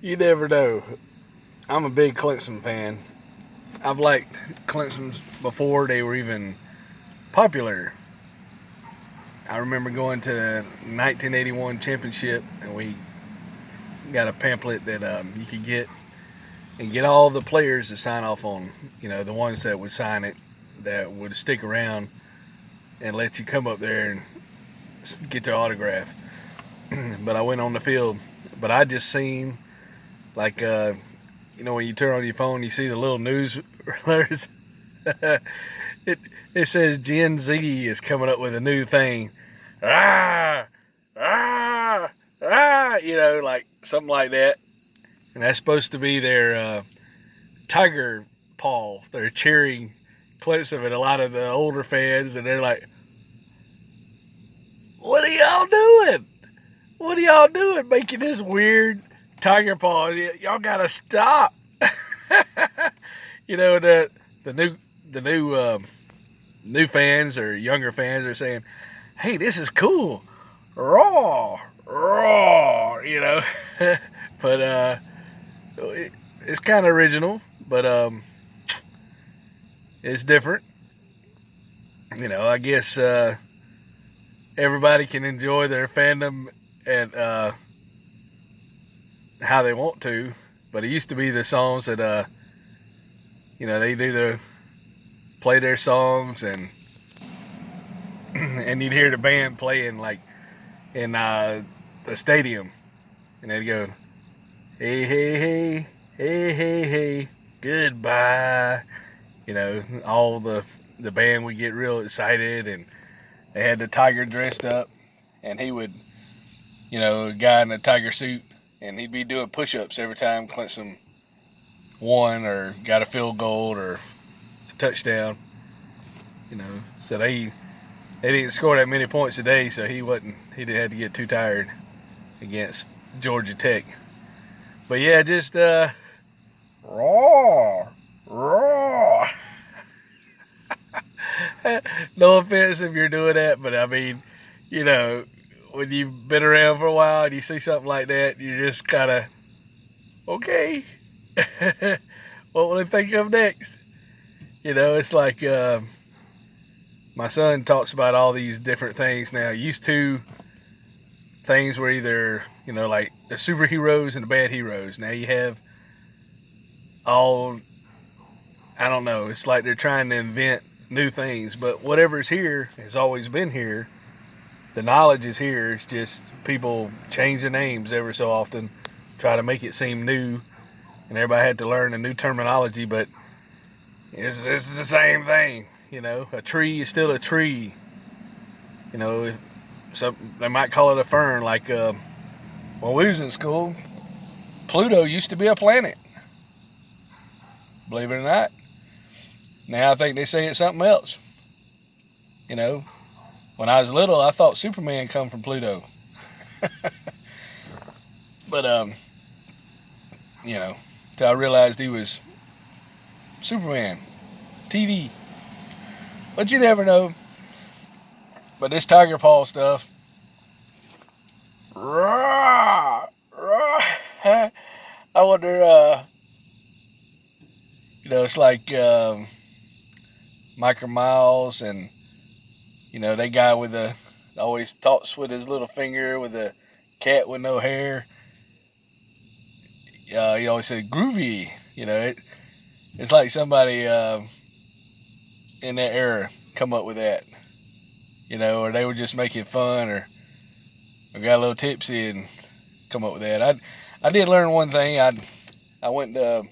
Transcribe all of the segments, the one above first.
You never know. I'm a big Clemson fan. I've liked Clemson before they were even popular. I remember going to the 1981 championship, and we got a pamphlet that you could get and get all the players to sign off on. The ones that would sign it, that would stick around and let you come up there and get their autograph. But I went on the field, but I just seen like when you turn on your phone, you see the little news alerts. it says Gen Z is coming up with a new thing. Ah, ah, ah, like something like that. And that's supposed to be their tiger paw. They're cheering Clemson, and a lot of the older fans, and they're like, "What are y'all doing? What are y'all doing? Making this weird tiger paw? Y'all gotta stop." The new fans or younger fans are saying, "Hey, this is cool, raw, raw," but it's kind of original, but it's different. I guess everybody can enjoy their fandom at how they want to, but it used to be the songs that they'd either play their songs and and you'd hear the band playing like in the stadium, and they'd go, "Hey, hey, hey, hey, hey, hey, goodbye." All the band would get real excited, and they had the tiger dressed up, and he would, a guy in a tiger suit, and he'd be doing push-ups every time Clemson won or got a field goal or a touchdown. So they didn't score that many points a day, so he had to get too tired against Georgia Tech. But yeah, just raw, raw. No offense if you're doing that, but I mean, when you've been around for a while and you see something like that, you're just kind of, okay, what will they think of next? It's like my son talks about all these different things now. Used to, things were either, like the superheroes and the bad heroes. Now you have all, I don't know, it's like they're trying to invent new things, but whatever's here has always been here. The knowledge is here. It's just people change the names every so often, try to make it seem new, and everybody had to learn a new terminology, but it's the same thing. A tree is still a tree. So they might call it a fern. Like when we was in school, Pluto used to be a planet. Believe it or not. Now I think they say it's something else. When I was little, I thought Superman come from Pluto. But till I realized he was Superman, TV. But you never know. But this tiger paw stuff, rah, rah, I wonder, it's like Micro Miles and, that guy with always talks with his little finger with a cat with no hair. He always said groovy. It's like somebody in that era come up with that. Or they were just making fun, or got a little tipsy and come up with that. I did learn one thing. I went to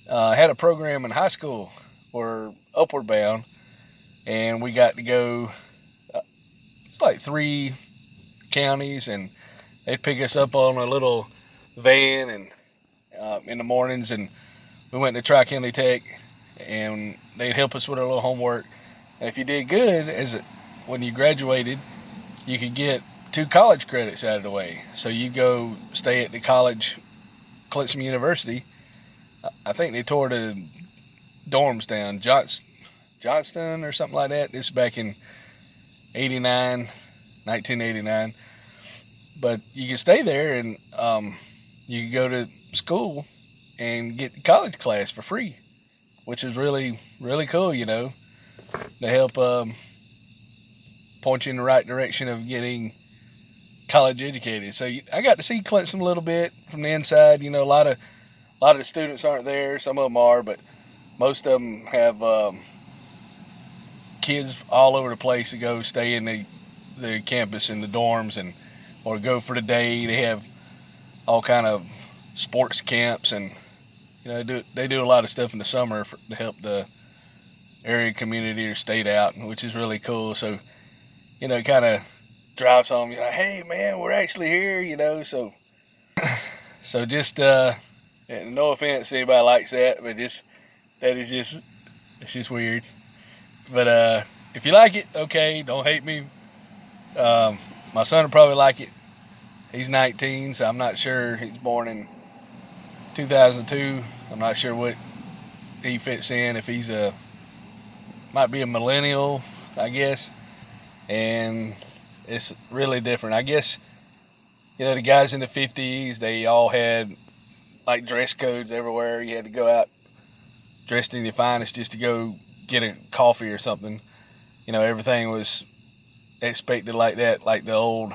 had a program in high school for Upward Bound, and we got to go. It's like 3 counties, and they'd pick us up on a little van and in the mornings, and we went to Tri-County Tech, and they'd help us with our little homework. And if you did good, when you graduated, you could get 2 college credits out of the way. So you go stay at the college, Clemson University. I think they tore the dorms down, Johnston or something like that. This is back in 1989. But you can stay there, and you could go to school and get college class for free, which is really, really cool, you know, to help point you in the right direction of getting college educated. So I got to see Clemson a little bit from the inside. You know, a lot of the students aren't there. Some of them are, but most of them have kids all over the place to go stay in the campus in the dorms and or go for the day. They have all kind of sports camps, and you know they do a lot of stuff in the summer to help the area community or state out, which is really cool. So you know, it kind of drives home. You're like, hey man, we're actually here. You know, so just no offense to anybody likes that, but it's just weird. But if you like it, okay, don't hate me. My son will probably like it. He's 19, so I'm not sure. He's born in 2002. I'm not sure what he fits in. If he's might be a millennial, I guess. And it's really different. I guess, you know, the guys in the 50s, they all had like dress codes everywhere. You had to go out dressed in your finest just to go get a coffee or something. You know, everything was expected like that, like the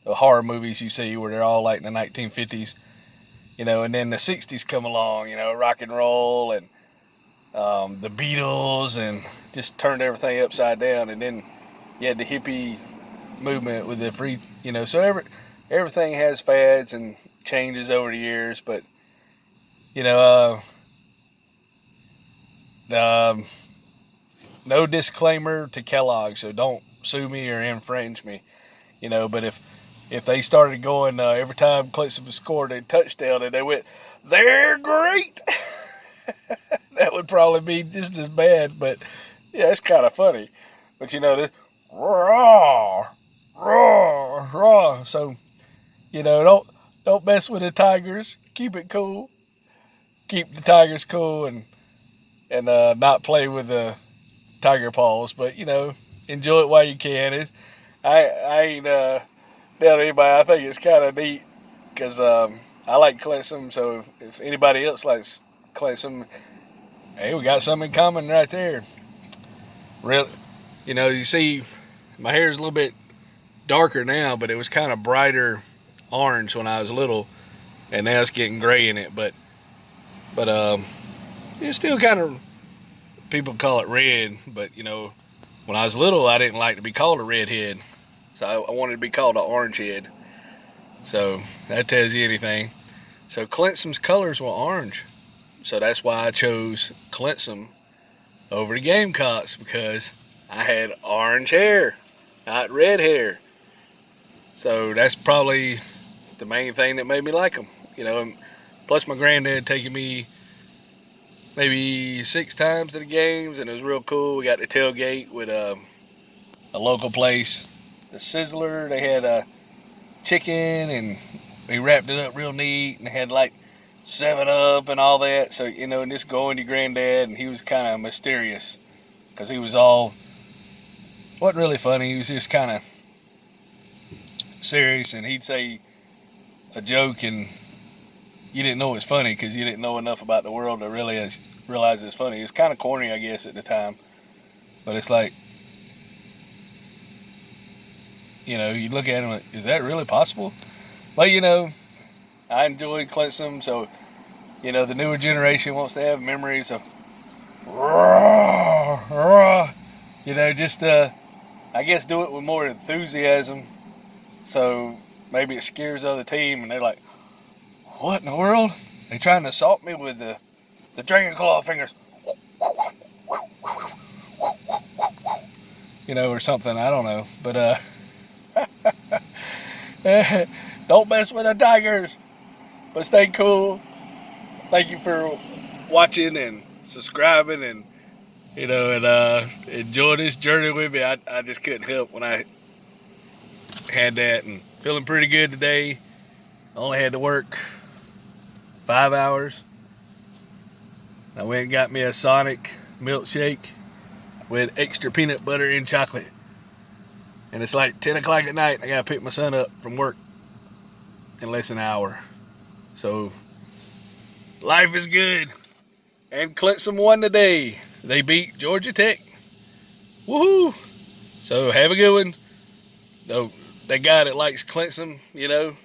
horror movies you see where they're all like in the 1950s. You know, and then the 60s come along, you know, rock and roll and the Beatles, and just turned everything upside down. And then you had the hippie movement with the free, you know, so everything has fads and changes over the years. But, you know, no disclaimer to Kellogg, so don't sue me or infringe me, you know. But if they started going every time Clemson scored a touchdown and they went, they're great, that would probably be just as bad. But yeah, it's kind of funny. But you know, this raw, raw, raw. So you know, don't mess with the Tigers. Keep it cool. Keep the Tigers cool and not play with the Tiger paws. But you know, enjoy it while you can. I ain't telling anybody. I think it's kind of neat because I like Clemson. So if anybody else likes Clemson, hey, we got something in common right there. Really, you know, you see, my hair is a little bit darker now, but it was kind of brighter orange when I was little, and now it's getting gray in it. But it's still kind of, people call it red. But you know, when I was little, I didn't like to be called a redhead, so I wanted to be called an orange head. So that tells you anything. So Clemson's colors were orange, so that's why I chose Clemson over the Gamecocks, because I had orange hair, not red hair. So that's probably the main thing that made me like them. You know, and plus my granddad taking me maybe 6 times to the games, and it was real cool. We got to tailgate with a local place, the Sizzler. They had a chicken, and we wrapped it up real neat, and they had like 7-Up and all that. So, you know, and just going to granddad, and he was kind of mysterious because he was wasn't really funny. He was just kind of serious, and he'd say a joke and you didn't know it was funny because you didn't know enough about the world to really realize it's funny. It's kind of corny, I guess, at the time, but it's like, you know, you look at him like, is that really possible? But you know, I enjoyed Clemson, so you know, the newer generation wants to have memories of raw, raw, you know, just I guess do it with more enthusiasm, so maybe it scares the other team and they're like, what in the world? They trying to assault me with the dragon claw fingers, you know, or something. I don't know, but don't mess with the Tigers, but stay cool. Thank you for watching and subscribing, and you know, and enjoy this journey with me. I just couldn't help when I had that, and feeling pretty good today. Only had to work 5 hours. I went and got me a Sonic milkshake with extra peanut butter and chocolate. And it's like 10 o'clock at night. I gotta pick my son up from work in less than an hour. So life is good. And Clemson won today. They beat Georgia Tech. Woohoo! So have a good one. No, that guy that likes Clemson, you know,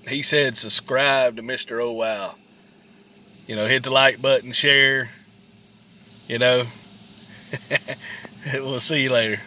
he said subscribe to Mr. Oh Wow. You know, hit the like button, share, you know. We'll see you later.